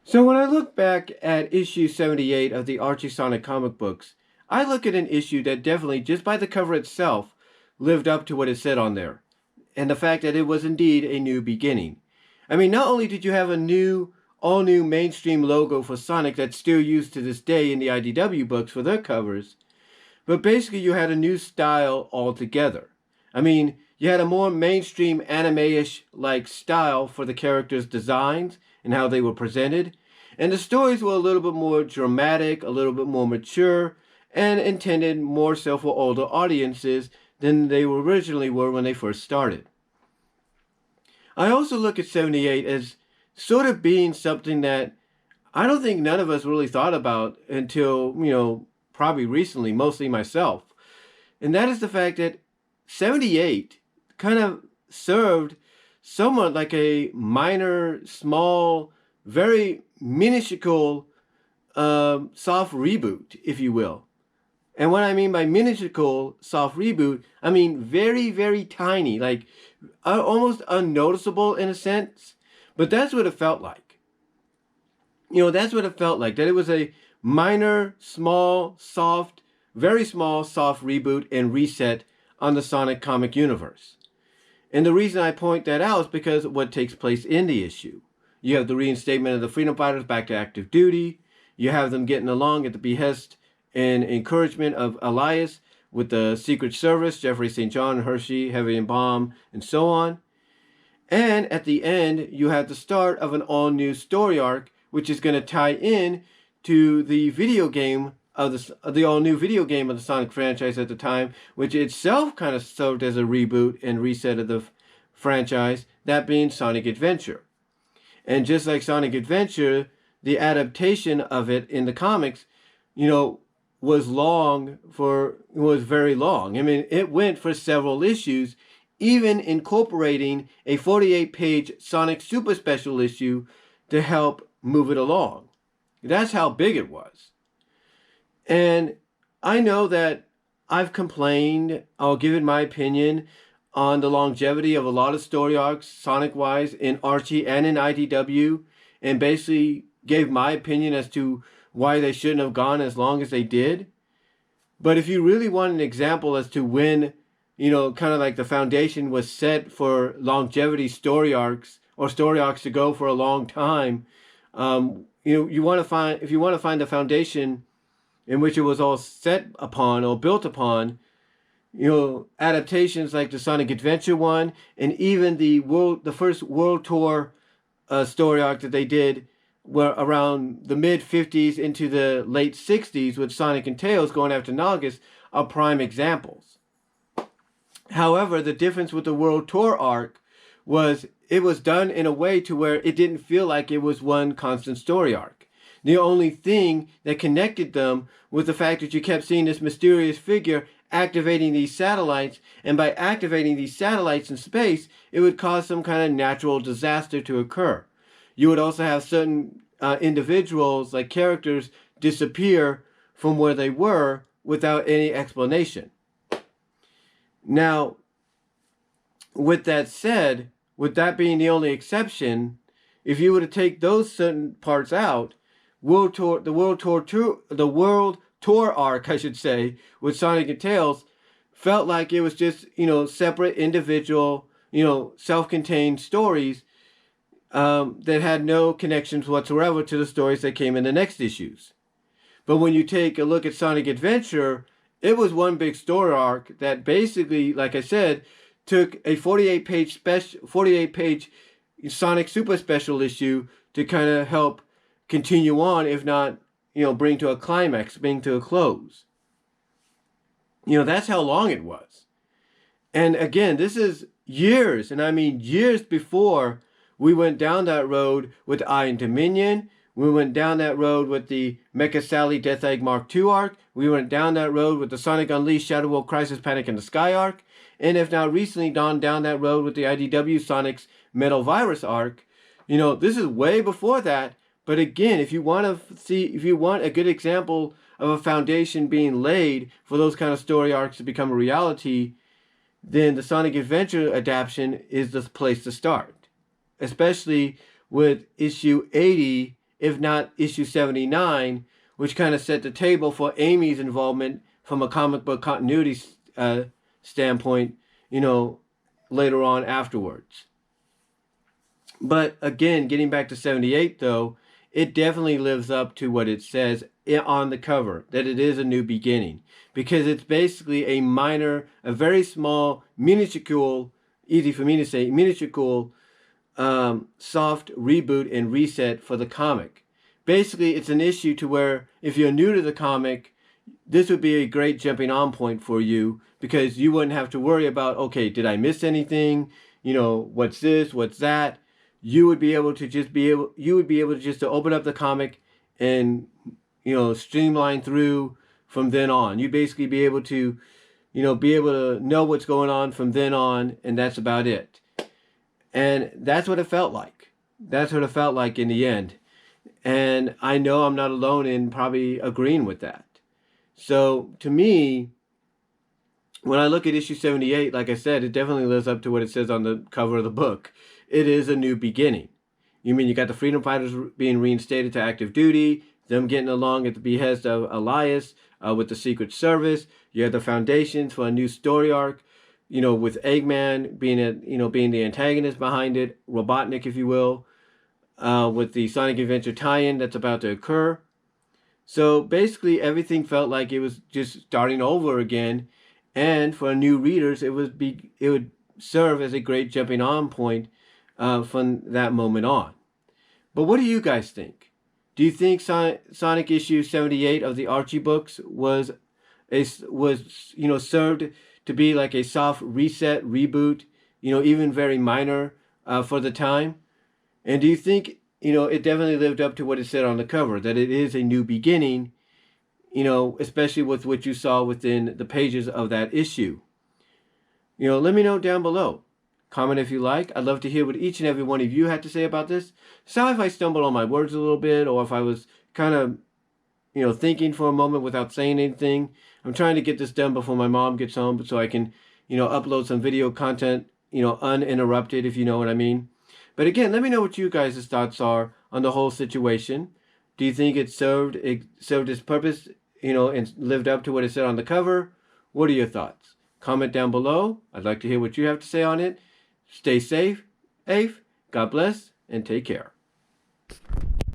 So when I look back at issue 78 of the Archie Sonic comic books, I look at an issue that definitely, just by the cover itself, lived up to what it said on there. And the fact that it was indeed a new beginning. I mean, not only did you have a all new mainstream logo for Sonic that's still used to this day in the IDW books for their covers, but basically you had a new style altogether. I mean, you had a more mainstream anime-ish like style for the characters' designs and how they were presented, and the stories were a little bit more dramatic, a little bit more mature, and intended more so for older audiences than they originally were when they first started. I also look at 78 as sort of being something that I don't think none of us really thought about until, probably recently, mostly myself. And that is the fact that 78 kind of served somewhat like a minor, small, very minuscule soft reboot, if you will. And what I mean by minuscule soft reboot, I mean very, very tiny, like almost unnoticeable in a sense. But that's what it felt like. That's what it felt like. That it was a minor, small, soft, very small, soft reboot and reset on the Sonic comic universe. And the reason I point that out is because of what takes place in the issue. You have the reinstatement of the Freedom Fighters back to active duty. You have them getting along at the behest and encouragement of Elias with the Secret Service, Jeffrey St. John, Hershey, Heavy and Bomb, and so on. And at the end, you have the start of an all-new story arc, which is going to tie in to the video game of the all-new video game of the Sonic franchise at the time, which itself kind of served as a reboot and reset of the franchise, that being Sonic Adventure. And just like Sonic Adventure, the adaptation of it in the comics, was very long. I mean, it went for several issues, even incorporating a 48-page Sonic Super Special issue to help move it along. That's how big it was. And I know that I've complained, I'll give it my opinion, on the longevity of a lot of story arcs, Sonic-wise, in Archie and in IDW, and basically gave my opinion as to why they shouldn't have gone as long as they did. But if you really want an example as to when, kind of like the foundation was set for longevity story arcs, or story arcs to go for a long time, you want to find, if you want to find the foundation in which it was all set upon or built upon, adaptations like the Sonic Adventure one, and even the first World Tour story arc that they did were around the mid-50s into the late 60s with Sonic and Tails going after Naugus, are prime examples. However, the difference with the World Tour arc was it was done in a way to where it didn't feel like it was one constant story arc. The only thing that connected them was the fact that you kept seeing this mysterious figure activating these satellites, and by activating these satellites in space, it would cause some kind of natural disaster to occur. You would also have certain individuals, like characters, disappear from where they were without any explanation. Now, with that said, with that being the only exception, if you were to take those certain parts out, the World Tour arc, I should say, with Sonic and Tails, felt like it was just, separate individual, self-contained stories that had no connections whatsoever to the stories that came in the next issues. But when you take a look at Sonic Adventure, it was one big story arc that basically, like I said, took a 48-page Sonic Super Special issue to kind of help continue on, if not, bring to a climax, bring to a close. That's how long it was. And again, this is years, and I mean years before we went down that road with Iron Dominion. We went down that road with the Mecha Sally Death Egg Mark II arc. We went down that road with the Sonic Unleashed Shadow World Crisis Panic in the Sky arc. And if not recently gone down that road with the IDW Sonic's Metal Virus arc. This is way before that. But again, if you want a good example of a foundation being laid for those kind of story arcs to become a reality, then the Sonic Adventure adaptation is the place to start. Especially with issue 80 if not issue 79, which kind of set the table for Amy's involvement from a comic book continuity standpoint, later on afterwards. But again, getting back to 78 though, it definitely lives up to what it says on the cover, that it is a new beginning. Because it's basically a very small, minuscule, easy for me to say, minuscule, soft reboot and reset for the comic. Basically, it's an issue to where if you're new to the comic, this would be a great jumping on point for you, because you wouldn't have to worry about, okay, did I miss anything? What's this? What's that? You would be able to just to open up the comic and, streamline through from then on. You'd basically be able to, know what's going on from then on, and that's about it. And that's what it felt like. That's what it felt like in the end. And I know I'm not alone in probably agreeing with that. So to me, when I look at issue 78, like I said, it definitely lives up to what it says on the cover of the book. It is a new beginning. You got the freedom fighters being reinstated to active duty, them getting along at the behest of Elias with the Secret Service. You have the foundations for a new story arc, with Eggman being the antagonist behind it, Robotnik, if you will, with the Sonic Adventure tie-in that's about to occur. So basically, everything felt like it was just starting over again, and for new readers, it would serve as a great jumping on point from that moment on. But what do you guys think? Do you think Sonic issue 78 of the Archie books was served to be like a soft reset, reboot, even very minor for the time? And do you think, it definitely lived up to what it said on the cover, that it is a new beginning, especially with what you saw within the pages of that issue? Let me know down below. Comment if you like. I'd love to hear what each and every one of you had to say about this. Sorry if I stumbled on my words a little bit, or if I was kind of, thinking for a moment without saying anything. I'm trying to get this done before my mom gets home so I can, upload some video content, uninterrupted, if you know what I mean. But again, let me know what you guys' thoughts are on the whole situation. Do you think it served its purpose, and lived up to what it said on the cover? What are your thoughts? Comment down below. I'd like to hear what you have to say on it. Stay safe, God bless, and take care.